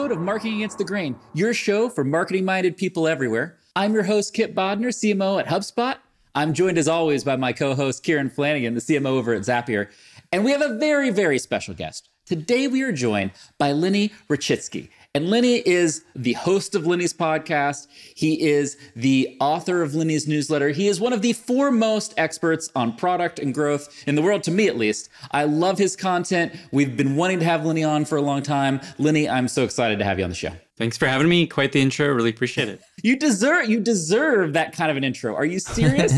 episode of Marketing Against the Grain, your show for marketing-minded people everywhere. I'm your host, Kipp Bodner, CMO at HubSpot. I'm joined as always by my co-host, Kieran Flanagan, the CMO over at Zapier. And we have a very, very special guest. Today we are joined by Lenny Rachitsky. And Lenny is the host of Lenny's podcast. He is the author of Lenny's newsletter. He is one of the foremost experts on product and growth in the world, to me at least. I love his content. We've been wanting to have Lenny on for a long time. Lenny, I'm so excited to have you on the show. Thanks for having me. Quite the intro. Really appreciate it. You deserve that kind of an intro. Are you serious?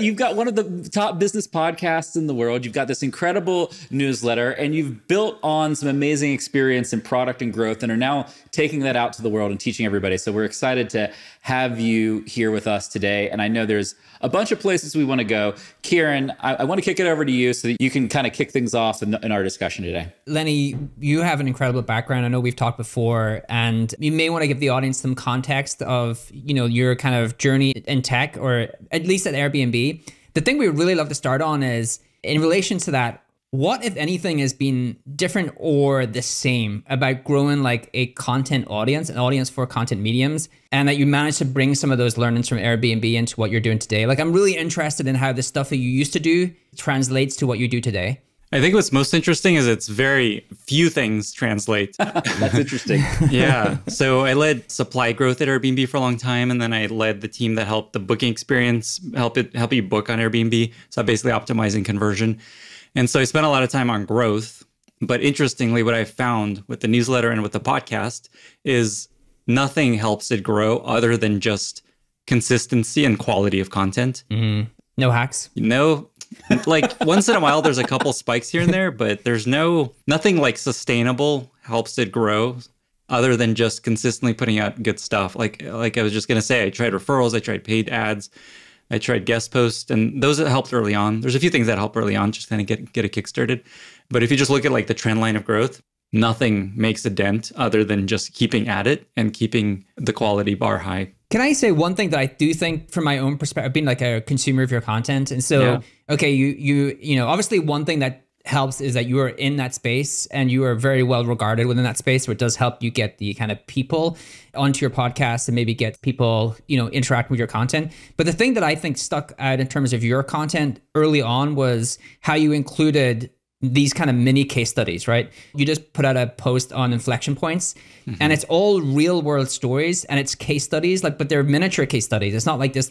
You've got one of the top business podcasts in the world. You've got this incredible newsletter, and you've built on some amazing experience in product and growth and are now taking that out to the world and teaching everybody. So we're excited to have you here with us today. And I know there's a bunch of places we want to go. Kieran, I want to kick it over to you so that you can kind of kick things off in our discussion today. Lenny, you have an incredible background. I know we've talked before, and you may want to give the audience some context of, your kind of journey in tech, or at least at Airbnb. The thing we would really love to start on is, in relation to that, what, if anything, has been different or the same about growing like a content audience, an audience for content mediums, and that you managed to bring some of those learnings from Airbnb into what you're doing today? Like, I'm really interested in how the stuff that you used to do translates to what you do today. I think what's most interesting is it's very few things translate. That's interesting. Yeah. So I led supply growth at Airbnb for a long time. And then I led the team that helped the booking experience, help you book on Airbnb. So basically optimizing conversion. And so I spent a lot of time on growth. But interestingly, what I found with the newsletter and with the podcast is nothing helps it grow other than just consistency and quality of content. Mm-hmm. No hacks. Like once in a while, there's a couple spikes here and there, but there's nothing like sustainable helps it grow other than just consistently putting out good stuff. Like I was just going to say, I tried referrals, I tried paid ads, I tried guest posts, and those that helped early on. There's a few things that help early on, just kind of get a kick started. But if you just look at like the trend line of growth, nothing makes a dent other than just keeping at it and keeping the quality bar high. Can I say one thing that I do think from my own perspective, being like a consumer of your content? And so, okay, you obviously one thing that helps is that you are in that space and you are very well regarded within that space, where it does help you get the kind of people onto your podcast and maybe get people, interacting with your content. But the thing that I think stuck out in terms of your content early on was how you included these kind of mini case studies, right? You just put out a post on inflection points, and it's all real world stories and it's case studies, but they're miniature case studies. It's not like this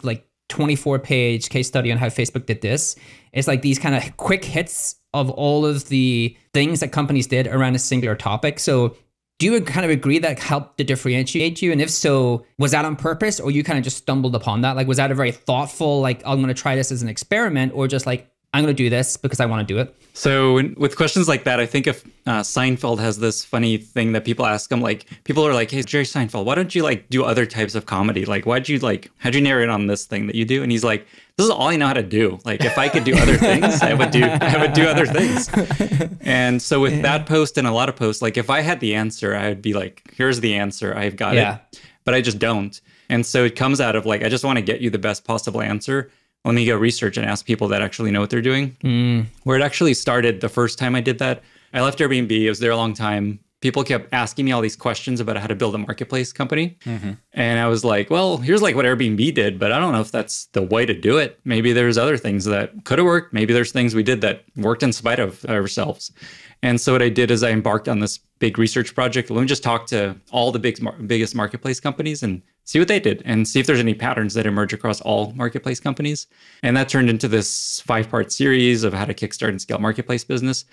24-page case study on how Facebook did this. It's like these kind of quick hits of all of the things that companies did around a singular topic. So do you kind of agree that helped to differentiate you? And if so, was that on purpose, or you kind of just stumbled upon that? Like, was that a very thoughtful, I'm going to try this as an experiment, or just I'm going to do this because I want to do it? So with questions like that, I think if Seinfeld has this funny thing that people ask him, people are like, hey, Jerry Seinfeld, why don't you do other types of comedy? How'd you narrate on this thing that you do? And he's like, this is all I know how to do. If I could do other things, I would do other things. And so with that post and a lot of posts, if I had the answer, I would be like, here's the answer, I've got it. But I just don't. And so it comes out of I just want to get you the best possible answer. Let me go research and ask people that actually know what they're doing. Where it actually started the first time I did that, I left Airbnb. I was there a long time. People kept asking me all these questions about how to build a marketplace company. And I was like, well, here's what Airbnb did, but I don't know if that's the way to do it. Maybe there's other things that could have worked. Maybe there's things we did that worked in spite of ourselves. And so what I did is I embarked on this big research project. Let me just talk to all the biggest marketplace companies and see what they did and see if there's any patterns that emerge across all marketplace companies. And that turned into this 5-part series of how to kickstart and scale marketplace business.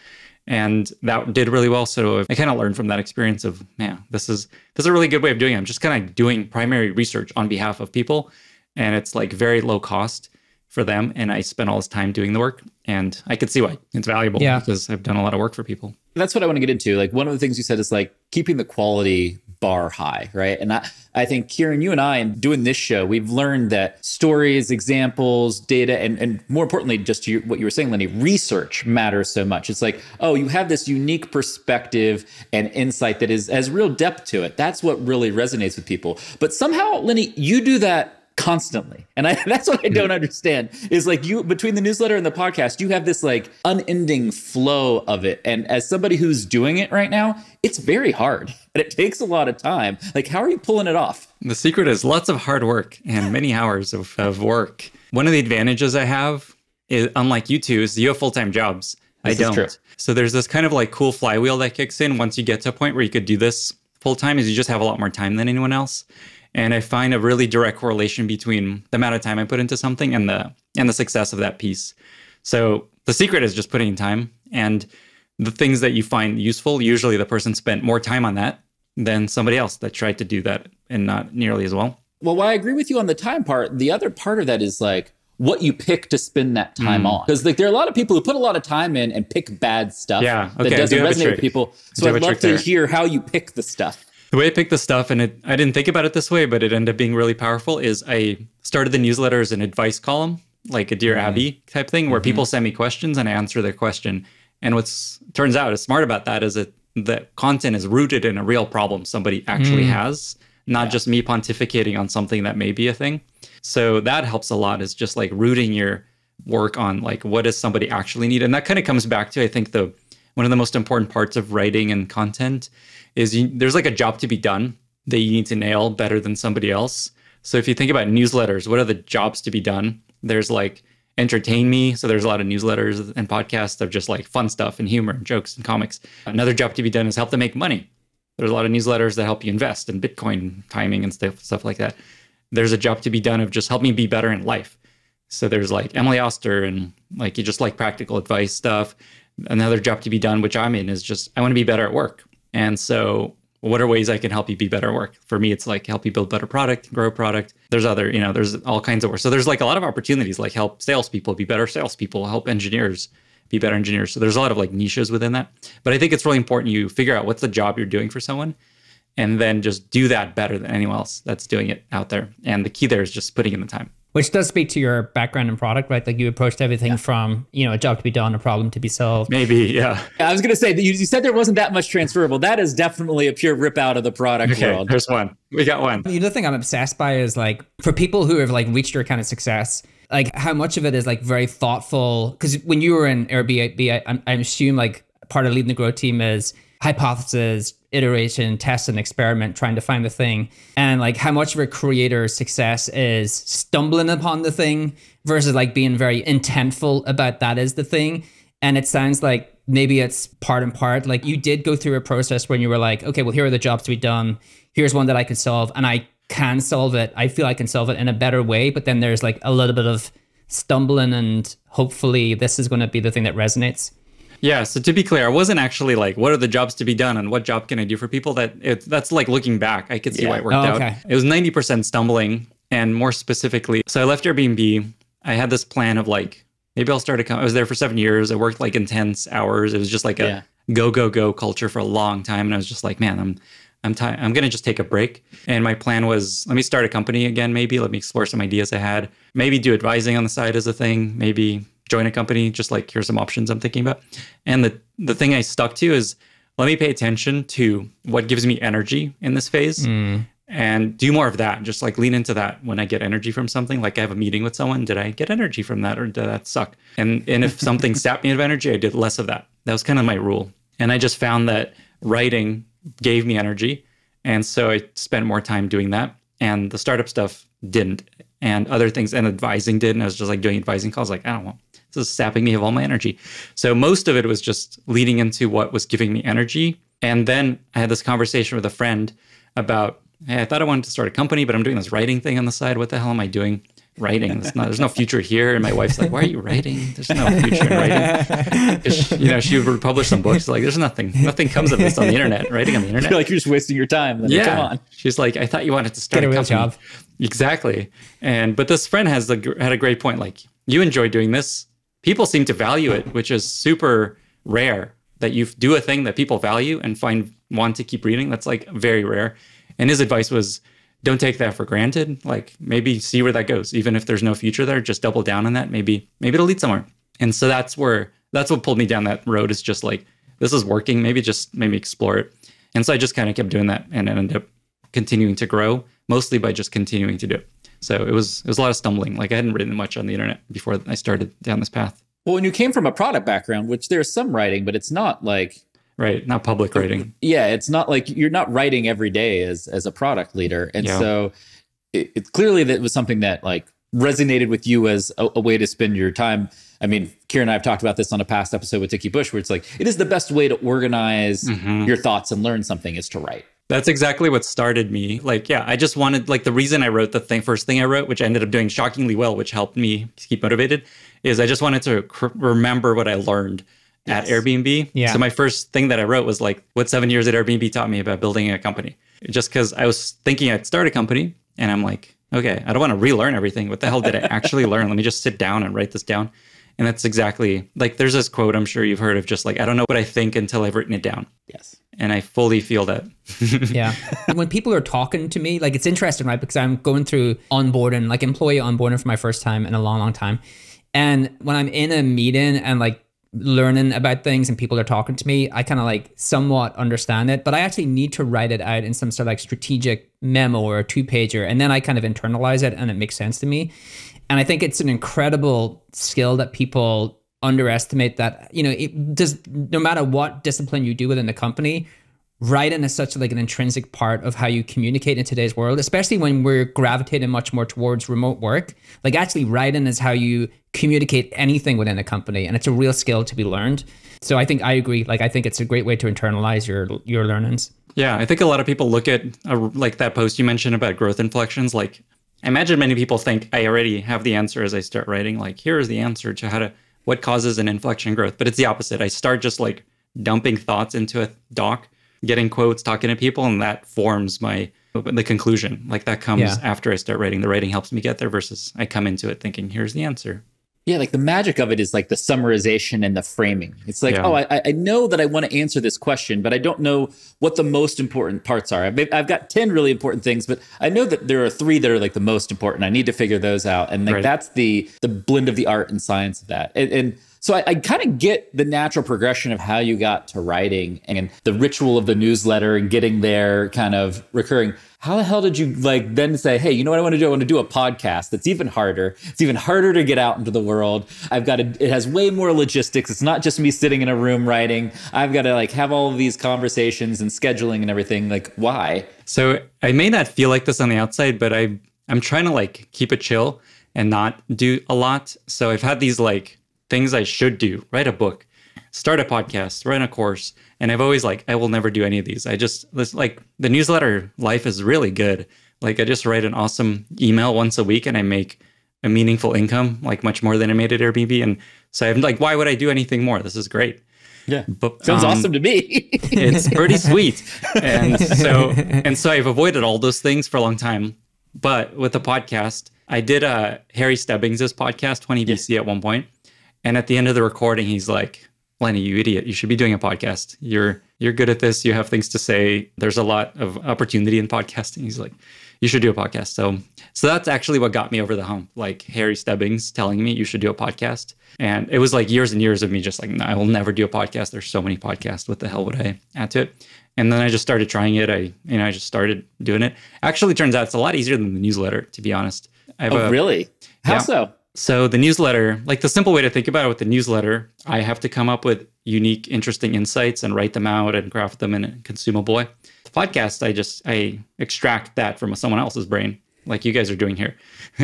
And that did really well. So I kind of learned from that experience of, man, this is a really good way of doing it. I'm just kind of doing primary research on behalf of people. And it's very low cost for them. And I spent all this time doing the work. And I could see why it's valuable because I've done a lot of work for people. That's what I want to get into. One of the things you said is keeping the quality bar high, right? And I think, Kieran, you and I, in doing this show, we've learned that stories, examples, data, and more importantly, just what you were saying, Lenny, research matters so much. It's you have this unique perspective and insight that has real depth to it. That's what really resonates with people. But somehow, Lenny, you do that constantly. And that's what I don't understand is like you, between the newsletter and the podcast, you have this like unending flow of it. And as somebody who's doing it right now, it's very hard and it takes a lot of time. Like, how are you pulling it off? The secret is lots of hard work and many hours of work. One of the advantages I have is, unlike you two, is you have full-time jobs. I don't. So there's this kind of like cool flywheel that kicks in once you get to a point where you could do this full-time, is you just have a lot more time than anyone else. And I find a really direct correlation between the amount of time I put into something and the success of that piece. So the secret is just putting in time, and the things that you find useful, usually the person spent more time on that than somebody else that tried to do that and not nearly as well. Well, while I agree with you on the time part, the other part of that is like what you pick to spend that time on. Because like there are a lot of people who put a lot of time in and pick bad stuff that doesn't resonate with people. So I'd love to hear how you pick the stuff. The way I picked the stuff, and I didn't think about it this way, but it ended up being really powerful, is I started the newsletter as an advice column, like a Dear Abby type thing, where people send me questions and I answer their question. And turns out is smart about that is that the content is rooted in a real problem somebody actually has, not just me pontificating on something that may be a thing. So that helps a lot, is just like rooting your work on like, what does somebody actually need? And that kind of comes back to, I think, one of the most important parts of writing and content is there's like a job to be done that you need to nail better than somebody else. So if you think about newsletters, what are the jobs to be done? There's like entertain me. So there's a lot of newsletters and podcasts of just like fun stuff and humor and jokes and comics. Another job to be done is help them make money. There's a lot of newsletters that help you invest in Bitcoin timing and stuff like that. There's a job to be done of just help me be better in life. So there's like Emily Oster and like you just like practical advice stuff. Another job to be done, which I'm in, is just I want to be better at work. And so what are ways I can help you be better at work? For me, it's like help you build better product, grow a product. There's other, there's all kinds of work. So there's like a lot of opportunities, like help salespeople be better salespeople, help engineers be better engineers. So there's a lot of like niches within that. But I think it's really important you figure out what's the job you're doing for someone and then just do that better than anyone else that's doing it out there. And the key there is just putting in the time. Which does speak to your background in product, right? Like you approached everything from, a job to be done, a problem to be solved. Maybe, yeah. I was going to say, that you said there wasn't that much transferable. That is definitely a pure rip out of the product world. There's one. We got one. The other thing I'm obsessed by is like, for people who have like reached your kind of success, like how much of it is like very thoughtful? Because when you were in Airbnb, I assume like part of leading the growth team is hypothesis, iteration, test and experiment, trying to find the thing. And like how much of a creator's success is stumbling upon the thing versus like being very intentful about that is the thing. And it sounds like maybe it's part and part. Like you did go through a process when you were like, okay, well, here are the jobs to be done. Here's one that I could solve and I can solve it. I feel I can solve it in a better way. But then there's like a little bit of stumbling and hopefully this is going to be the thing that resonates. Yeah, so to be clear, I wasn't actually like, what are the jobs to be done and what job can I do for people? That's like looking back, I could see why it worked out. It was 90% stumbling, and more specifically, so I left Airbnb. I had this plan of like, maybe I'll start I was there for 7 years. I worked like intense hours. It was just like a go culture for a long time. And I was just like, man, I'm going to just take a break. And my plan was, let me start a company again, maybe. Let me explore some ideas I had. Maybe do advising on the side as a thing. Maybe join a company, just like here's some options I'm thinking about. And the thing I stuck to is let me pay attention to what gives me energy in this phase and do more of that. Just like lean into that when I get energy from something. Like I have a meeting with someone, did I get energy from that or did that suck? And if something sapped me of energy, I did less of that. That was kind of my rule. And I just found that writing gave me energy. And so I spent more time doing that. And the startup stuff didn't. And other things, and advising did. And I was just like doing advising calls, like, I don't want, this is sapping me of all my energy. So most of it was just leading into what was giving me energy. And then I had this conversation with a friend about, hey, I thought I wanted to start a company, but I'm doing this writing thing on the side. What the hell am I doing? Writing. There's no future here. And my wife's like, why are you writing? There's no future in writing. She would publish some books. Like, there's nothing comes of this on the internet, writing on the internet. You're like, you're just wasting your time. Then come on. She's like, I thought you wanted to start a company. Job. Exactly. But this friend had a great point. Like, you enjoy doing this. People seem to value it, which is super rare that you do a thing that people value and want to keep reading. That's like very rare. And his advice was, don't take that for granted. Like maybe see where that goes. Even if there's no future there, just double down on that. Maybe it'll lead somewhere. And so that's what pulled me down that road, is just like, this is working. Maybe explore it. And so I just kind of kept doing that and ended up continuing to grow, mostly by just continuing to do it. So it was a lot of stumbling. Like I hadn't written much on the internet before I started down this path. Well, and you came from a product background, which there's some writing, but it's not like... Right, not public writing. Yeah, it's not like you're not writing every day as a product leader. And so it clearly that was something that like resonated with you as a way to spend your time. I mean, Kieran and I have talked about this on a past episode with Dickie Bush, where it's like, it is the best way to organize your thoughts and learn something is to write. That's exactly what started me. Like, yeah, I just wanted, like the reason I wrote the first thing I wrote, which I ended up doing shockingly well, which helped me keep motivated, is I just wanted to remember what I learned at Airbnb. Yeah. So my first thing that I wrote was like, what 7 years at Airbnb taught me about building a company. Just because I was thinking I'd start a company and I'm like, okay, I don't want to relearn everything. What the hell did I actually learn? Let me just sit down and write this down. And that's exactly, like there's this quote I'm sure you've heard of, just like, I don't know what I think until I've written it down. Yes. And I fully feel that. Yeah. When people are talking to me, like it's interesting, right? Because I'm going through onboarding, like employee onboarding for my first time in a long, long time. And when I'm in a meeting and like learning about things and people are talking to me, I kind of like somewhat understand it, but I actually need to write it out in some sort of like strategic memo or a 2-pager. And then I kind of internalize it and it makes sense to me. And I think it's an incredible skill that people underestimate, that, you know, it does, no matter what discipline you do within the company, writing is such like an intrinsic part of how you communicate in today's world, especially when we're gravitating much more towards remote work. Like actually writing is how you communicate anything within a company, and it's a real skill to be learned. So I think I agree. Like I think it's a great way to internalize your learnings. Yeah, I think a lot of people look at like that post you mentioned about growth inflections. Like I imagine many people think I already have the answer as I start writing. Like here is the answer to what causes an inflection growth. But it's the opposite. I start just like dumping thoughts into a doc, getting quotes, talking to people, and that forms the conclusion. Like that comes after I start writing. The writing helps me get there versus I come into it thinking, here's the answer. Yeah, like the magic of it is like the summarization and the framing. It's like, I know that I want to answer this question, but I don't know what the most important parts are. I've got 10 really important things, but I know that there are 3 that are like the most important. I need to figure those out. And like that's the blend of the art and science of that. And so I kind of get the natural progression of how you got to writing and the ritual of the newsletter and getting there kind of recurring. How the hell did you like then say, hey, you know what I want to do? I want to do a podcast that's even harder. It's even harder to get out into the world. It has way more logistics. It's not just me sitting in a room writing. I've got to like have all of these conversations and scheduling and everything. Like, why? So I may not feel like this on the outside, but I'm trying to like keep it chill and not do a lot. So I've had these like things I should do: write a book, start a podcast, run a course. And I've always like, I will never do any of these. Like the newsletter life is really good. Like I just write an awesome email once a week and I make a meaningful income, like much more than I made at Airbnb. And so I'm like, why would I do anything more? This is great. Yeah, but sounds awesome to me. It's pretty sweet. And so I've avoided all those things for a long time. But with the podcast, I did Harry Stebbings' podcast, 20 BC at one point. And at the end of the recording, he's like, Lenny, you idiot, you should be doing a podcast. You're good at this. You have things to say. There's a lot of opportunity in podcasting. He's like, you should do a podcast. So that's actually what got me over the hump. Like Harry Stebbings telling me you should do a podcast. And it was like years and years of me just like, no, I will never do a podcast. There's so many podcasts. What the hell would I add to it? And then I just started trying it. I just started doing it. Actually, turns out it's a lot easier than the newsletter, to be honest. Really? How so? So the newsletter, like the simple way to think about it with the newsletter, I have to come up with unique, interesting insights and write them out and craft them in a consumable way. The podcast, I extract that from someone else's brain, like you guys are doing here.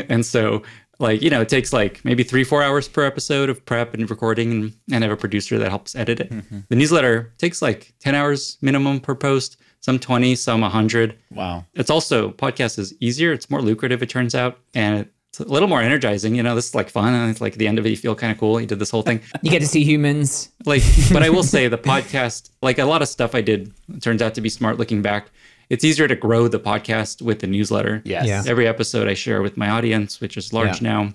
And so like, it takes like maybe 3-4 hours per episode of prep and recording, and I have a producer that helps edit it. Mm-hmm. The newsletter takes like 10 hours minimum per post, some 20, some 100. Wow. It's also, podcast is easier. It's more lucrative, it turns out. And it's a little more energizing. This is like fun. And it's like at the end of it, you feel kind of cool. You did this whole thing. You get to see humans. But I will say the podcast, like a lot of stuff I did turns out to be smart looking back. It's easier to grow the podcast with the newsletter. Yes. Yeah. Every episode I share with my audience, which is large now.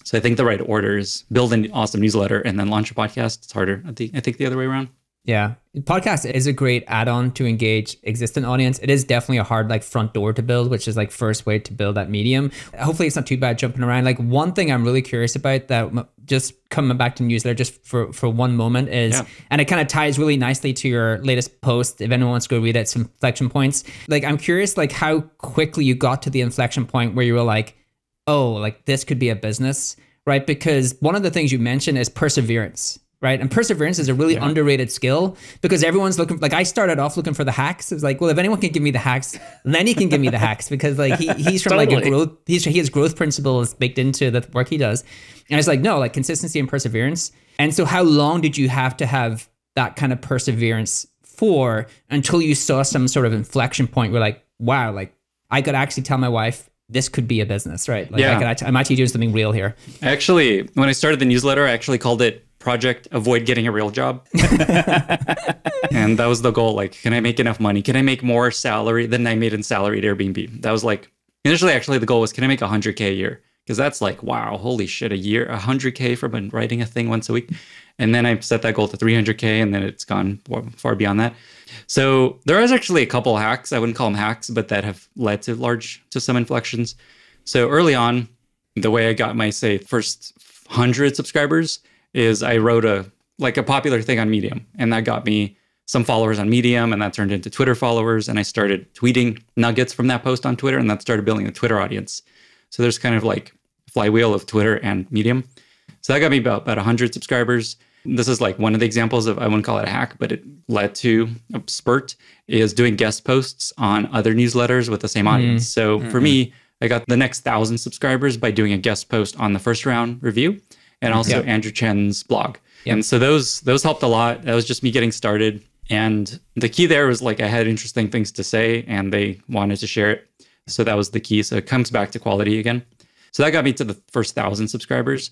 So I think the right order is build an awesome newsletter and then launch a podcast. It's harder. I think the other way around. Yeah. Podcast is a great add-on to engage existing audience. It is definitely a hard front door to build, which is first way to build that medium. Hopefully it's not too bad jumping around. One thing I'm really curious about, that just coming back to newsletter just for one moment is, and it kind of ties really nicely to your latest post. If anyone wants to go read it, some inflection points. I'm curious how quickly you got to the inflection point where you were like, oh, like this could be a business, right? Because one of the things you mentioned is perseverance, right? And perseverance is a really underrated skill because everyone's looking, like I started off looking for the hacks. It was like, well, if anyone can give me the hacks, Lenny can give me the hacks because like he's from like a growth, he has growth principles baked into the work he does. And it's like, no, like consistency and perseverance. And so how long did you have to have that kind of perseverance for until you saw some sort of inflection point where like, wow, like I could actually tell my wife, this could be a business, right? Like I'm actually doing something real here. Actually, when I started the newsletter, I actually called it Project Avoid Getting a Real Job. And that was the goal. Like, can I make enough money? Can I make more salary than I made in salary at Airbnb? That was like, initially, actually, the goal was, can I make 100K a year? Because that's like, wow, holy shit, a year, 100K from writing a thing once a week. And then I set that goal to 300K, and then it's gone far beyond that. So there is actually a couple hacks. I wouldn't call them hacks, but that have led to some inflections. So early on, the way I got my, say, first 100 subscribers is I wrote a popular thing on Medium, and that got me some followers on Medium, and that turned into Twitter followers. And I started tweeting nuggets from that post on Twitter, and that started building a Twitter audience. So there's kind of like a flywheel of Twitter and Medium. So that got me about 100 subscribers. This is like one of the examples of, I wouldn't call it a hack, but it led to a spurt, is doing guest posts on other newsletters with the same audience. So for me, I got the next 1,000 subscribers by doing a guest post on the First Round Review and also Andrew Chen's blog. And so those helped a lot. That was just me getting started. And the key there was like I had interesting things to say and they wanted to share it. So that was the key. So it comes back to quality again. So that got me to the first 1,000 subscribers.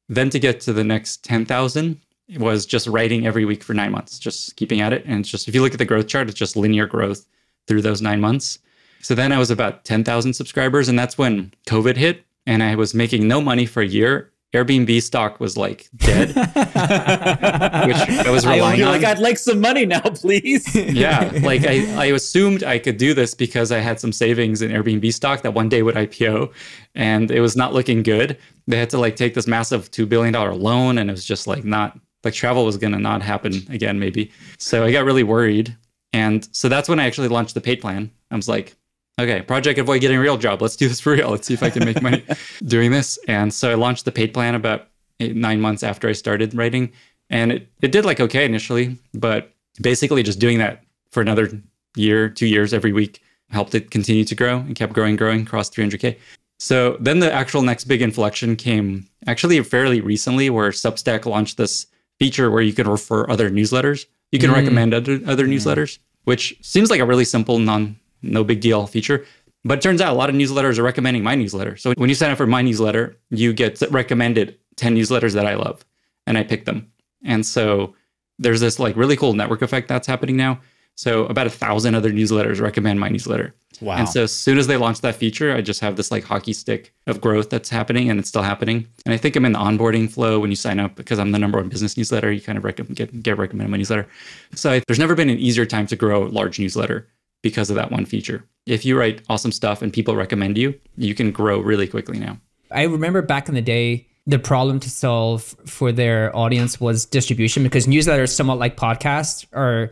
Then to get to the next 10,000 was just writing every week for 9 months, just keeping at it. And it's just, if you look at the growth chart, it's just linear growth through those 9 months. So then I was about 10,000 subscribers, and that's when COVID hit and I was making no money for a year. Airbnb stock was like dead, which I was relying on. Like, I'd like some money now, please. Yeah, like I assumed I could do this because I had some savings in Airbnb stock that one day would IPO, and it was not looking good. They had to like take this massive $2 billion loan, and it was just like not, like travel was going to not happen again, maybe. So I got really worried. And so that's when I actually launched the paid plan. I was like, okay, Project Avoid Getting a Real Job. Let's do this for real. Let's see if I can make money doing this. And so I launched the paid plan about 9 months after I started writing. And it did like okay initially, but basically just doing that for another year, 2 years every week helped it continue to grow and kept growing, crossed 300K. So then the actual next big inflection came actually fairly recently, where Substack launched this feature where you can refer other newsletters. You can recommend other newsletters, which seems like a really simple, no big deal feature. But it turns out a lot of newsletters are recommending my newsletter. So when you sign up for my newsletter, you get recommended 10 newsletters that I love, and I pick them. And so there's this like really cool network effect that's happening now. So about 1,000 other newsletters recommend my newsletter. Wow. And so as soon as they launch that feature, I just have this like hockey stick of growth that's happening, and it's still happening. And I think I'm in the onboarding flow when you sign up, because I'm the #1 business newsletter. You kind of get recommended my newsletter. So there's never been an easier time to grow a large newsletter because of that one feature. If you write awesome stuff and people recommend you, you can grow really quickly now. I remember back in the day, the problem to solve for their audience was distribution, because newsletters, somewhat like podcasts, are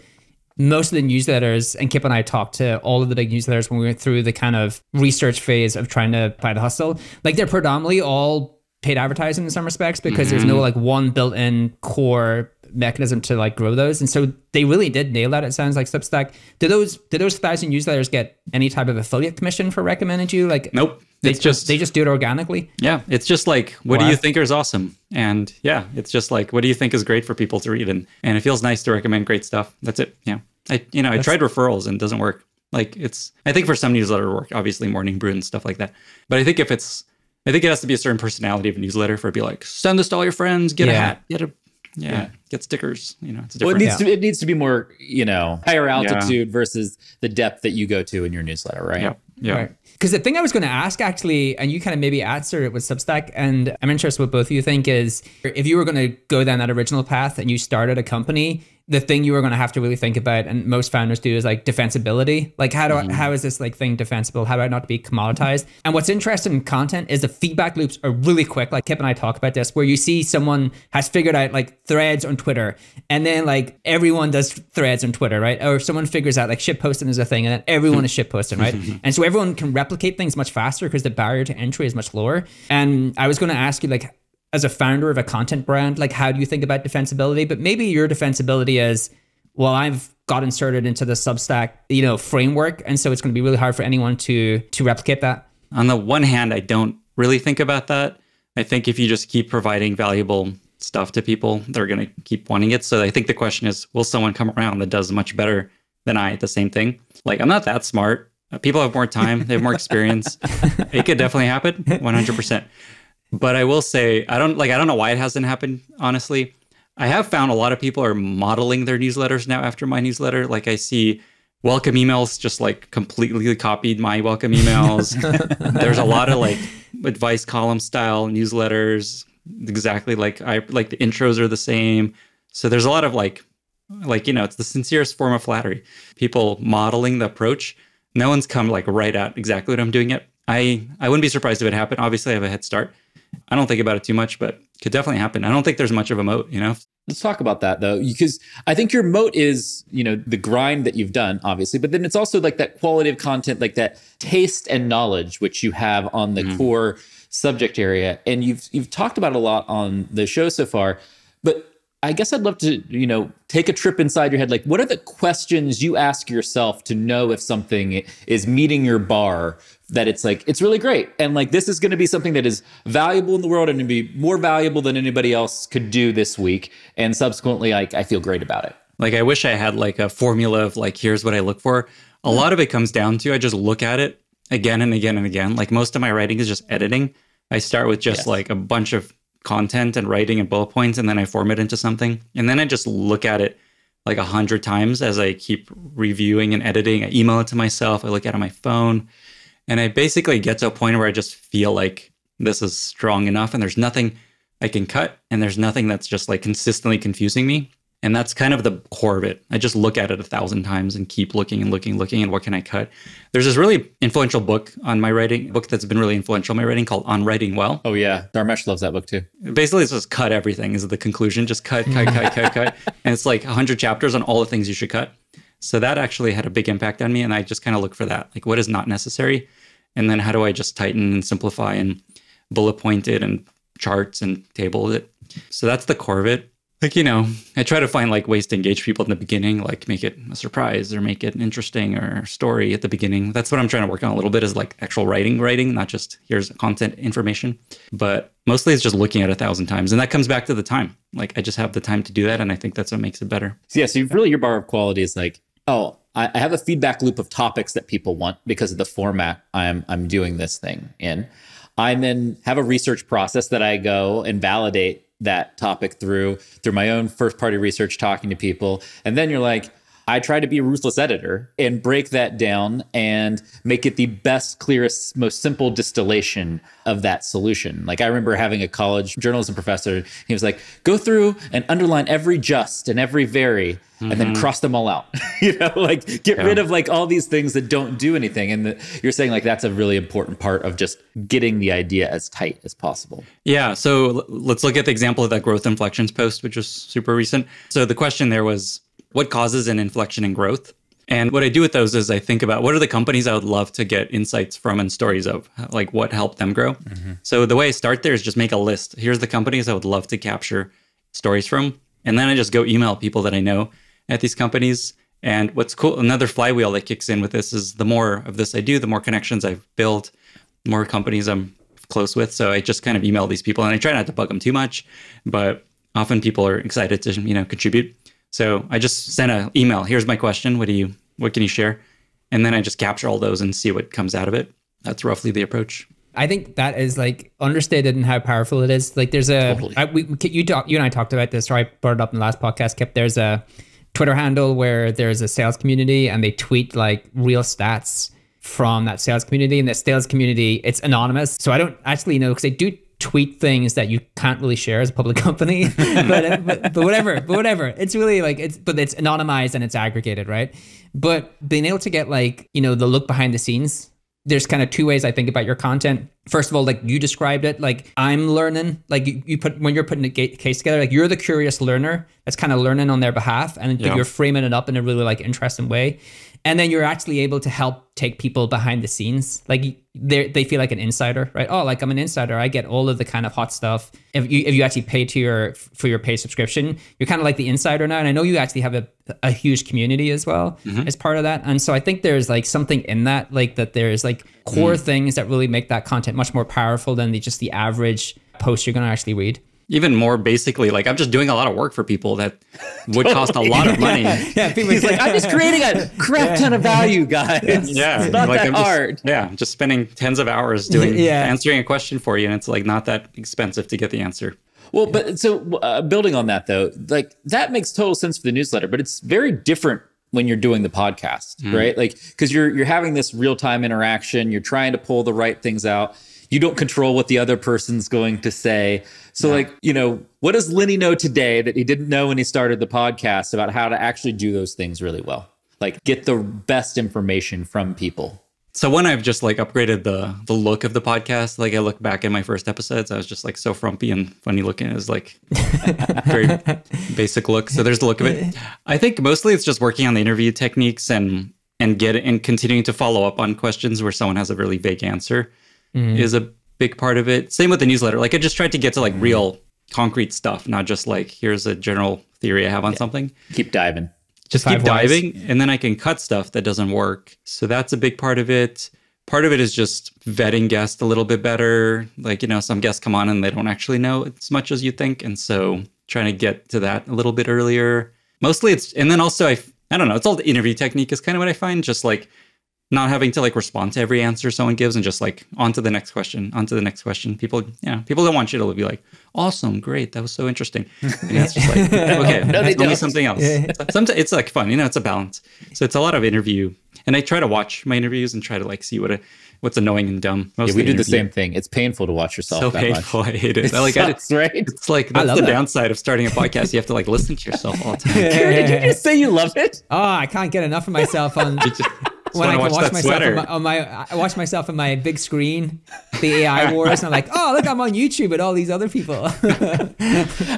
most of the newsletters, and Kipp and I talked to all of the big newsletters when we went through the kind of research phase of trying to buy the hustle. Like they're predominantly all paid advertising in some respects, because there's no like one built-in core mechanism to like grow those. And so they really did nail that. It sounds like Substack. Did those 1,000 newsletters get any type of affiliate commission for recommending you? Like, nope. They just do it organically. Yeah. It's just like, what do you think is awesome? And yeah, it's just like, what do you think is great for people to read? And it feels nice to recommend great stuff. That's it. Yeah. I tried referrals and it doesn't work. Like I think for some newsletter work, obviously Morning Brew and stuff like that. But I think it has to be a certain personality of a newsletter for it to be like, send this to all your friends, get a hat, get stickers. It's different. Well, it needs to be more, higher altitude versus the depth that you go to in your newsletter, right? Yeah. Right. Because the thing I was going to ask actually, and you kind of maybe answer it with Substack, and I'm interested what both of you think, is if you were going to go down that original path and you started a company, the thing you are going to have to really think about, and most founders do, is like defensibility. Like how is this like thing defensible? How do I not be commoditized? And what's interesting in content is the feedback loops are really quick. Like Kipp and I talk about this, where you see someone has figured out like threads on Twitter, and then like everyone does threads on Twitter, right? Or someone figures out like shit posting is a thing, and then everyone is shit posting, right? And so everyone can replicate things much faster because the barrier to entry is much lower. And I was going to ask you, like, as a founder of a content brand, like how do you think about defensibility? But maybe your defensibility is, well, I've got inserted into the Substack, framework, and so it's going to be really hard for anyone to replicate that. On the one hand, I don't really think about that. I think if you just keep providing valuable stuff to people, they're going to keep wanting it. So I think the question is, will someone come around that does much better than I at the same thing? Like, I'm not that smart. People have more time. They have more experience. It could definitely happen, 100%. But I will say, I don't know why it hasn't happened, honestly. I have found a lot of people are modeling their newsletters now after my newsletter. Like I see welcome emails just like completely copied my welcome emails. There's a lot of like advice column style newsletters, exactly like the intros are the same. So there's a lot of like, it's the sincerest form of flattery. People modeling the approach. No one's come like right at exactly what I'm doing yet. I wouldn't be surprised if it happened. Obviously, I have a head start. I don't think about it too much, but it could definitely happen. I don't think there's much of a moat, Let's talk about that though, because I think your moat is, the grind that you've done, obviously, but then it's also like that quality of content, like that taste and knowledge, which you have on the core subject area. And you've talked about a lot on the show so far, but I guess I'd love to, take a trip inside your head. Like, what are the questions you ask yourself to know if something is meeting your bar, that it's like, it's really great. And like, this is going to be something that is valuable in the world and to be more valuable than anybody else could do this week. And subsequently, like, I feel great about it. Like, I wish I had like a formula of like, here's what I look for. A lot of it comes down to, I just look at it again and again and again. Like most of my writing is just editing. I start with just like a bunch of content and writing and bullet points, and then I form it into something. And then I just look at it like 100 times as I keep reviewing and editing. I email it to myself. I look at it on my phone. And I basically get to a point where I just feel like this is strong enough and there's nothing I can cut and there's nothing that's just like consistently confusing me. And that's kind of the core of it. I just look at it 1,000 times and keep looking and what can I cut? There's this really influential book on my writing, book that's been really influential on my writing called On Writing Well. Oh yeah, Dharmesh loves that book too. Basically, it's just cut everything is the conclusion. Just cut. And it's like 100 chapters on all the things you should cut. So that actually had a big impact on me. And I just kind of look for that. Like, what is not necessary? And then how do I just tighten and simplify and bullet point it and charts and table it? So that's the core of it. Like, I try to find like ways to engage people in the beginning, like make it a surprise or make it interesting or a story at the beginning. That's what I'm trying to work on a little bit, is like actual writing, not just here's content information. But mostly it's just looking at 1,000 times. And that comes back to the time. Like, I just have the time to do that. And I think that's what makes it better. So your bar of quality is like, oh, I have a feedback loop of topics that people want because of the format I'm doing this thing in. I then have a research process that I go and validate that topic through my own first party research, talking to people. And then you're like, I try to be a ruthless editor and break that down and make it the best, clearest, most simple distillation of that solution. Like, I remember having a college journalism professor. He was like, go through and underline every just and every very, and then cross them all out. Like get rid of like all these things that don't do anything. And you're saying like that's a really important part of just getting the idea as tight as possible. Yeah. So let's look at the example of that growth inflections post, which was super recent. So the question there was, what causes an inflection in growth? And what I do with those is I think about what are the companies I would love to get insights from and stories of, like what helped them grow. So the way I start there is just make a list. Here's the companies I would love to capture stories from. And then I just go email people that I know at these companies. And what's cool, another flywheel that kicks in with this is the more of this I do, the more connections I've built, the more companies I'm close with. So I just kind of email these people, and I try not to bug them too much, but often people are excited to, contribute. So I just send an email. Here's my question. What can you share? And then I just capture all those and see what comes out of it. That's roughly the approach. I think that is like understated in how powerful it is. Like there's a, totally. You and I talked about this, or I brought it up in the last podcast, Kipp. There's a Twitter handle where there's a sales community and they tweet like real stats from that sales community. And the sales community, it's anonymous. So I don't actually know, because they do tweet things that you can't really share as a public company. but whatever. It's really like but it's anonymized and it's aggregated, right? But being able to get like, the look behind the scenes, there's kind of two ways I think about your content. First of all, like you described it, like I'm learning, like when you're putting a case together, like you're the curious learner that's kind of learning on their behalf, and you're framing it up in a really like interesting way. And then you're actually able to help take people behind the scenes. Like they feel like an insider, right? Oh, like I'm an insider. I get all of the kind of hot stuff. If you actually pay for your paid subscription, you're kind of like the insider now. And I know you actually have a huge community as well as part of that. And so I think there's like something in that, like that there's like core things that really make that content much more powerful than just the average post you're going to actually read. Even more basically, like I'm just doing a lot of work for people that would cost a lot of money. He's like, I'm just creating a crap ton of value, guys. Yeah, it's not like that hard. I'm just spending tens of hours answering a question for you, and it's like not that expensive to get the answer. Well, but so building on that though, like that makes total sense for the newsletter, but it's very different when you're doing the podcast, right? Like, because you're having this real-time interaction, you're trying to pull the right things out. You don't control what the other person's going to say. So like, what does Lenny know today that he didn't know when he started the podcast about how to actually do those things really well? Like get the best information from people. So when I've just like upgraded the look of the podcast, like I look back at my first episodes, I was just like so frumpy and funny looking. It was like very basic look. So there's the look of it. I think mostly it's just working on the interview techniques and continuing to follow up on questions where someone has a really vague answer. Is a big part of it. Same with the newsletter. Like I just tried to get to like real concrete stuff, not just like, here's a general theory I have on something. Keep diving. Just keep diving. And then I can cut stuff that doesn't work. So that's a big part of it. Part of it is just vetting guests a little bit better. Like, some guests come on and they don't actually know as much as you think. And so trying to get to that a little bit earlier. Mostly and then also I don't know, it's all the interview technique is kind of what I find, just like not having to like respond to every answer someone gives and just like on to the next question. People don't want you to be like, awesome, great, that was so interesting. And it's just like, okay, tell me something else. Sometimes it's like fun, it's a balance. So it's a lot of interview. And I try to watch my interviews and try to like see what's annoying and dumb. We do the same thing. It's painful to watch yourself. So painful. I hate it. Right? It's like that's the downside of starting a podcast. You have to like listen to yourself all the time. Kieran, did you just say you love it? Oh, I can't get enough of myself on. When I can watch myself I watch myself on my big screen, the AI wars, and I'm like, oh, look, I'm on YouTube with all these other people. I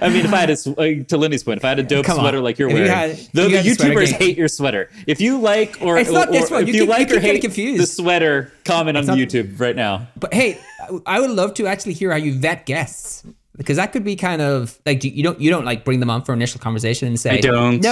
mean, if I had to Lenny's point, if I had a dope sweater like you're wearing, the YouTubers hate your sweater. If you like or it's not this one. If you like or hate confused. The sweater, comment on YouTube right now. But hey, I would love to actually hear how you vet guests. Because that could be kind of like you don't like bring them on for initial conversation and say, I don't.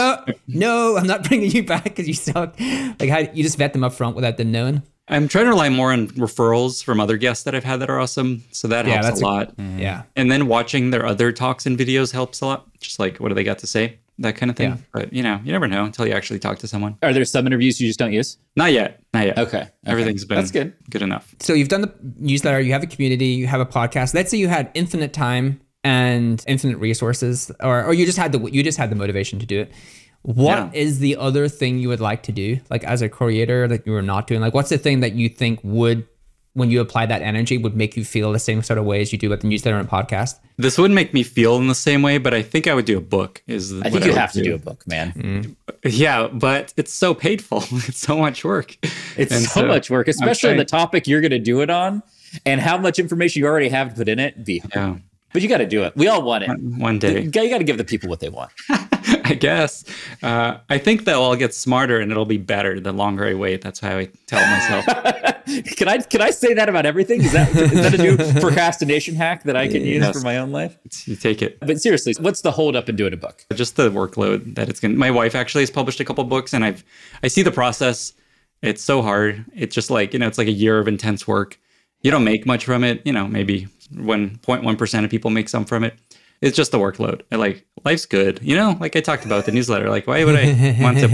No, I'm not bringing you back because you suck. Like how you just vet them up front without them knowing. I'm trying to rely more on referrals from other guests that I've had that are awesome. So that helps a lot. Yeah. And then watching their other talks and videos helps a lot. Just like, what do they got to say? That kind of thing. Yeah. But you never know until you actually talk to someone. Are there some interviews you just don't use? Not yet. Okay. Everything's been That's good enough. So you've done the newsletter, you have a community, you have a podcast. Let's say you had infinite time and infinite resources, or you just had the motivation to do it. What is the other thing you would like to do, like as a creator, that you were not doing? Like, what's the thing that you think would, when you apply that energy, would make you feel the same sort of way as you do with the newsletter and podcast? This wouldn't make me feel in the same way, but I think I would do a book. I think you have to do a book, man. Yeah, but it's so painful. It's so much work. It's so much work, especially on the topic you're going to do it on, and how much information you already have to put in it. Yeah. But you got to do it. We all want it. One day. You got to give the people what they want. I guess. I think that I'll get smarter and it'll be better the longer I wait. That's how I tell myself. Can I say that about everything? Is that a new procrastination hack that I can use for my own life? You take it. But seriously, what's the hold up in doing a book? Just the workload that it's going to. My wife actually has published a couple books, and I see the process. It's so hard. It's just like, it's like a year of intense work. You don't make much from it, maybe 1.1% of people make some from it. It's just the workload. like, life's good, like I talked about the newsletter. Like, why would I want to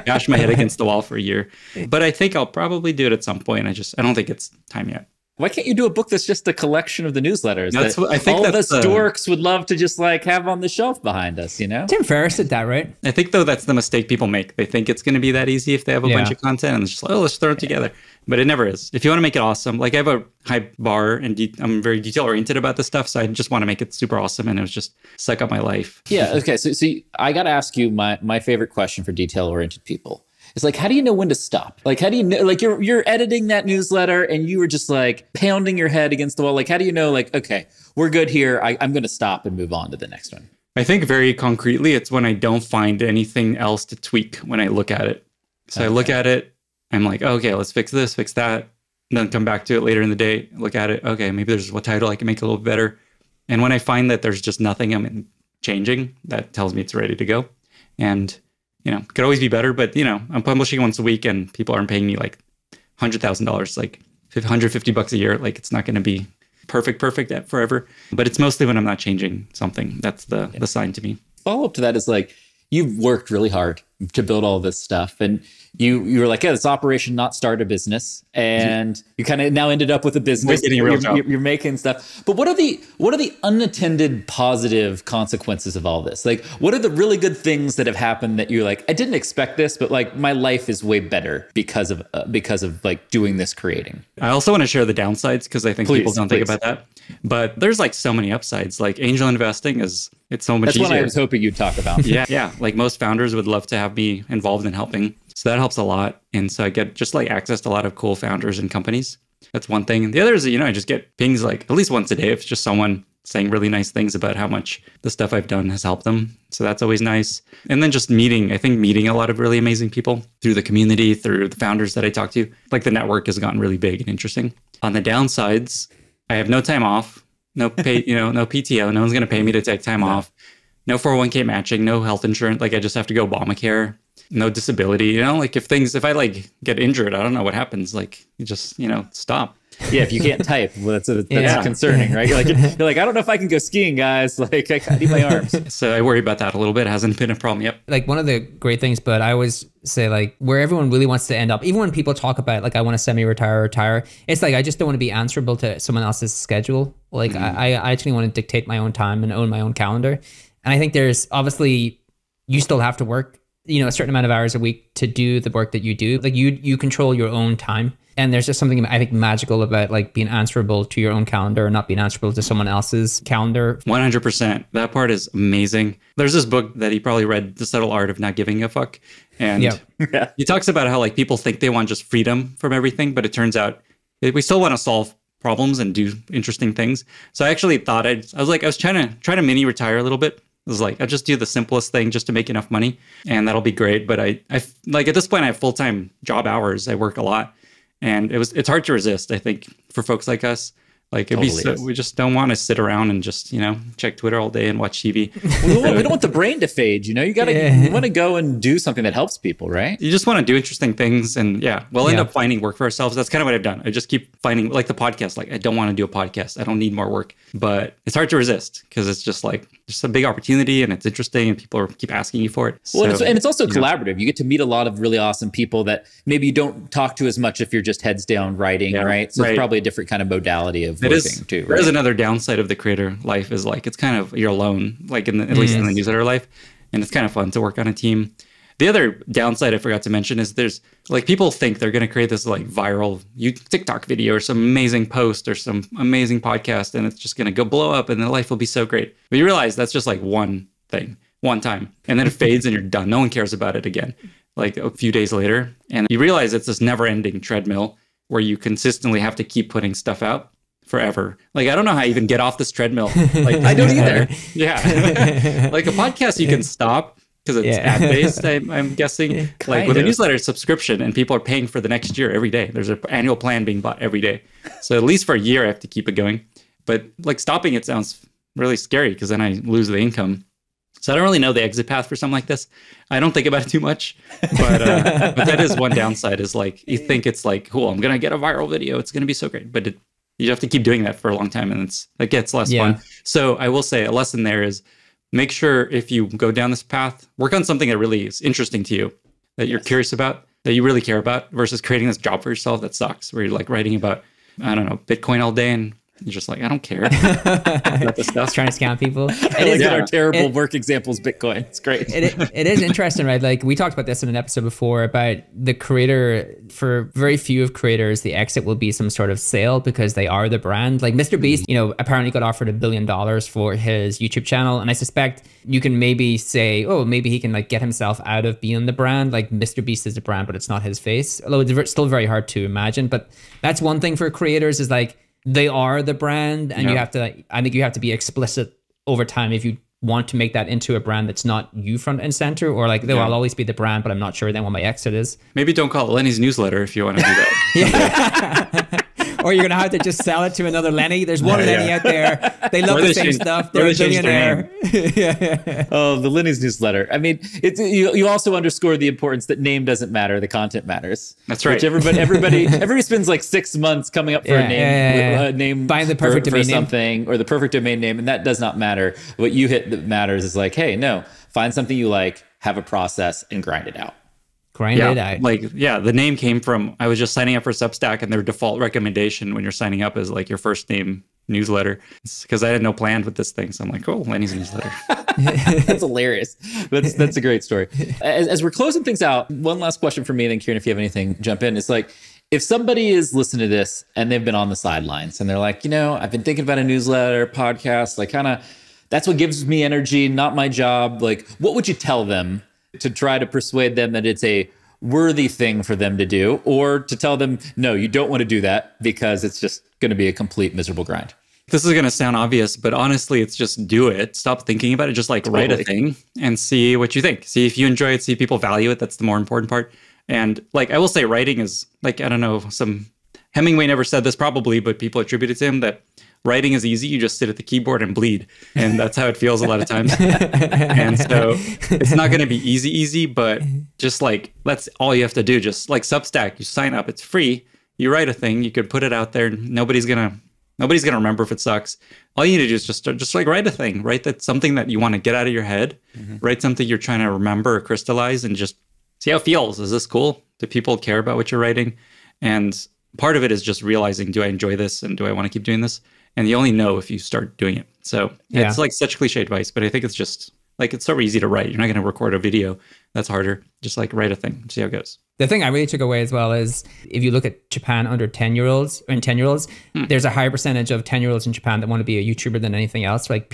bash my head against the wall for a year? But I think I'll probably do it at some point. I don't think it's time yet. Why can't you do a book that's just a collection of the newsletters That's that what I think all of that's us dorks would love to just like have on the shelf behind us, you know? Tim Ferriss did that, right? I think, though, that's the mistake people make. They think it's going to be that easy if they have a bunch of content and it's just like, oh, let's throw it together. But it never is. If you want to make it awesome, like I have a high bar and I'm very detail oriented about this stuff. So I just want to make it super awesome. And it was just suck up my life. Yeah. Okay. So I got to ask you my favorite question for detail oriented people. It's like, how do you know when to stop? Like, how do you know, like you're editing that newsletter and you were just like pounding your head against the wall. Like, how do you know, like, okay, we're good here. I'm going to stop and move on to the next one. I think very concretely, it's when I don't find anything else to tweak when I look at it. So I look at it, I'm like, oh, okay, let's fix this, fix that. And then come back to it later in the day, look at it. Okay, maybe there's a title I can make a little bit better. And when I find that there's just nothing I'm changing, that tells me it's ready to go. And it could always be better, but I'm publishing once a week and people aren't paying me like $100,000, like $150 a year. Like it's not going to be perfect forever, but it's mostly when I'm not changing something. That's the sign to me. Follow up to that is like, you've worked really hard to build all this stuff. And you were like, yeah, this operation not start a business. And you kind of now ended up with a business. You're making stuff. But what are the unattended positive consequences of all this? Like, what are the really good things that have happened that you're like, I didn't expect this, but like my life is way better because of like doing this creating? I also want to share the downsides because I think people don't think about that. But there's like so many upsides. Like angel investing it's so much easier. That's what I was hoping you'd talk about. Yeah. Like most founders would love to have me involved in helping. So that helps a lot. And so I get just like access to a lot of cool founders and companies. That's one thing. The other is, I just get pings like at least once a day. If it's just someone saying really nice things about how much the stuff I've done has helped them. So that's always nice. And then just meeting a lot of really amazing people through the community, through the founders that I talk to. Like the network has gotten really big and interesting. On the downsides, I have no time off, no pay, no PTO. No one's going to pay me to take time off. No 401k matching, no health insurance. Like I just have to go Obamacare. No disability, like if I like get injured, I don't know what happens. Like you just, stop. Yeah, if you can't type, well, that's concerning, right? You're like, I don't know if I can go skiing, guys. Like I need my arms. So I worry about that a little bit. It hasn't been a problem yet. Like one of the great things, but I always say like where everyone really wants to end up, even when people talk about like I want to semi-retire or retire, it's like I just don't want to be answerable to someone else's schedule. Like I actually want to dictate my own time and own my own calendar. And I think there's obviously you still have to work a certain amount of hours a week to do the work that you do. Like you control your own time. And there's just something I think magical about like being answerable to your own calendar and not being answerable to someone else's calendar. 100%. That part is amazing. There's this book that he probably read, The Subtle Art of Not Giving a Fuck. And he talks about how like people think they want just freedom from everything, but it turns out we still want to solve problems and do interesting things. So I actually thought I was trying to mini retire a little bit. It was like, I'll just do the simplest thing just to make enough money and that'll be great. But I like at this point, I have full-time job hours. I work a lot and it's hard to resist, I think, for folks like us. Like we just don't want to sit around and just, check Twitter all day and watch TV. We don't want the brain to fade, you want to go and do something that helps people, right? You just want to do interesting things and we'll end up finding work for ourselves. That's kind of what I've done. I just keep finding like the podcast. Like I don't want to do a podcast. I don't need more work, but it's hard to resist because it's just like just a big opportunity and it's interesting and people keep asking you for it. Well, and it's also collaborative. You get to meet a lot of really awesome people that maybe you don't talk to as much if you're just heads down writing, right? So it's probably a different kind of modality of working too, right? There is another downside of the creator life is like, it's kind of, you're alone, like at least in the newsletter life. And it's kind of fun to work on a team. The other downside I forgot to mention is there's like people think they're going to create this like viral TikTok video or some amazing post or some amazing podcast and it's just going to go blow up and their life will be so great. But you realize that's just like one thing, one time. And then it fades and you're done. No one cares about it again. Like a few days later. And you realize it's this never ending treadmill where you consistently have to keep putting stuff out forever. Like, I don't know how I even get off this treadmill. Like, I don't either. Yeah. Like a podcast you can stop because it's ad-based, I'm guessing. Like with a newsletter subscription and people are paying for the next year every day. There's an annual plan being bought every day. So at least for a year, I have to keep it going. But like stopping it sounds really scary because then I lose the income. So I don't really know the exit path for something like this. I don't think about it too much, but that is one downside is like, you think it's like, cool, I'm going to get a viral video. It's going to be so great. But you have to keep doing that for a long time and it gets less fun. So I will say a lesson there is make sure if you go down this path, work on something that really is interesting to you, that you're curious about, that you really care about versus creating this job for yourself that sucks, where you're like writing about I don't know, Bitcoin all day, and you're just like, I don't care about this stuff. Trying to scam people. I look at our terrible work examples, Bitcoin. It's great. It is interesting, right? Like we talked about this in an episode before about the creator. For very few of creators, the exit will be some sort of sale because they are the brand. Like Mr. Beast, apparently got offered $1 billion for his YouTube channel. And I suspect you can maybe say, oh, maybe he can like get himself out of being the brand. Like Mr. Beast is the brand, but it's not his face. Although it's still very hard to imagine. But that's one thing for creators is like, they are the brand, and you have to, I think you have to be explicit over time if you want to make that into a brand that's not you front and center, or like, I'll always be the brand, but I'm not sure then what my exit is. Maybe don't call it Lenny's newsletter if you want to do that. Or you're going to have to just sell it to another Lenny. There's one Lenny out there. They love the same stuff. They're a billionaire. Oh, the Lenny's newsletter. I mean, you also underscore the importance that name doesn't matter. The content matters. That's right. Which everybody spends like 6 months coming up for a name. Find the perfect domain name. Something, or the perfect domain name. And that does not matter. What you hit that matters is like, hey, no, find something you like, have a process, and grind it out. Grind it out. The name came from, I was just signing up for Substack, and their default recommendation when you're signing up is like your first name newsletter. It's because I had no plan with this thing. So I'm like, oh, Lenny's newsletter. That's hilarious. That's a great story. As we're closing things out, one last question for me, and then Kieran, if you have anything, jump in. It's like, if somebody is listening to this and they've been on the sidelines and they're like, I've been thinking about a newsletter, podcast, like kind of, that's what gives me energy, not my job. Like, what would you tell them to try to persuade them that it's a worthy thing for them to do, or to tell them, no, you don't want to do that because it's just going to be a complete miserable grind? This is going to sound obvious, but honestly, it's just do it. Stop thinking about it. Just like write a thing and see what you think. See if you enjoy it, see if people value it. That's the more important part. And like, I will say writing is like, I don't know, Hemingway never said this probably, but people attribute it to him that writing is easy. You just sit at the keyboard and bleed. And that's how it feels a lot of times. And so it's not going to be easy, but just like, that's all you have to do. Just like Substack, you sign up, it's free. You write a thing, you could put it out there. Nobody's going to remember if it sucks. All you need to do is just like write a thing, write that something that you want to get out of your head, write something you're trying to remember or crystallize, and just see how it feels. Is this cool? Do people care about what you're writing? And part of it is just realizing, do I enjoy this? And do I want to keep doing this? And you only know if you start doing it. So it's like such cliche advice, but I think it's just like, it's so easy to write. You're not going to record a video. That's harder. Just like write a thing, see how it goes. The thing I really took away as well is if you look at Japan under 10-year-olds, there's a higher percentage of 10-year-olds in Japan that want to be a YouTuber than anything else. Like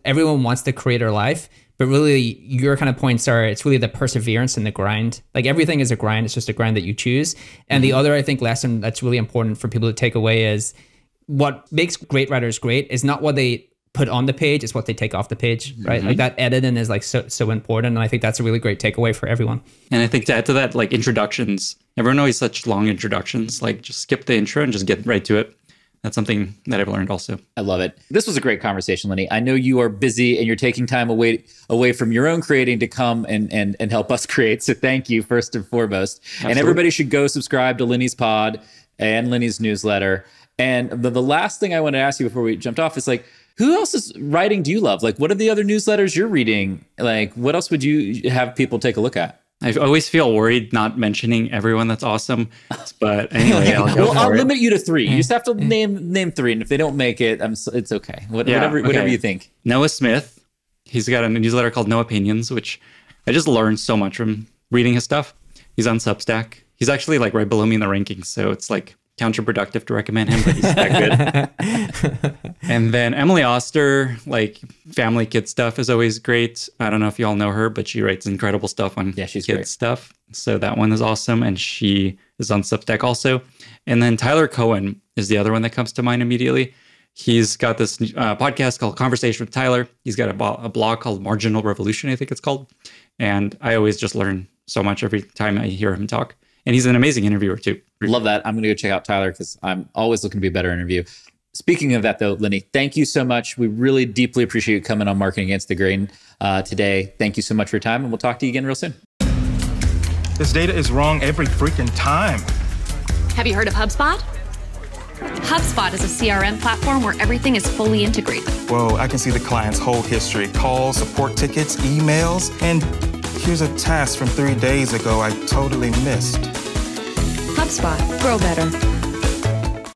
everyone wants the creator life, but really your kind of points are, it's really the perseverance and the grind. Like everything is a grind. It's just a grind that you choose. And the other, I think, lesson that's really important for people to take away is what makes great writers great is not what they put on the page, it's what they take off the page, right? Like that editing is like so important. And I think that's a really great takeaway for everyone. And I think to add to that, like introductions, everyone always such long introductions, like just skip the intro and just get right to it. That's something that I've learned also. I love it. This was a great conversation, Lenny. I know you are busy and you're taking time away from your own creating to come and help us create. So thank you first and foremost. Absolutely. And everybody should go subscribe to Lenny's pod and Lenny's newsletter. And the last thing I want to ask you before we jumped off is like, who else's writing do you love? Like, what are the other newsletters you're reading? Like, what else would you have people take a look at? I always feel worried not mentioning everyone that's awesome. But anyway, I'll limit you to 3. You just have to name 3. And if they don't make it, it's okay. Whatever you think. Noah Smith, he's got a newsletter called No Opinions, which I just learned so much from reading his stuff. He's on Substack. He's actually like right below me in the rankings. So it's like counterproductive to recommend him, but he's that good. And then Emily Oster, like family kid stuff is always great. I don't know if you all know her, but she writes incredible stuff on kid stuff. So that one is awesome. And she is on Substack also. And then Tyler Cohen is the other one that comes to mind immediately. He's got this podcast called Conversation with Tyler. He's got a blog called Marginal Revolution, I think it's called. And I always just learn so much every time I hear him talk. And he's an amazing interviewer too. Love that. I'm going to go check out Tyler because I'm always looking to be a better interview. Speaking of that though, Lenny, thank you so much. We really deeply appreciate you coming on Marketing Against the Grain today. Thank you so much for your time, and we'll talk to you again real soon. This data is wrong every freaking time. Have you heard of HubSpot? HubSpot is a CRM platform where everything is fully integrated. Whoa, I can see the client's whole history, calls, support tickets, emails, and here's a task from 3 days ago I totally missed. HubSpot. Grow better.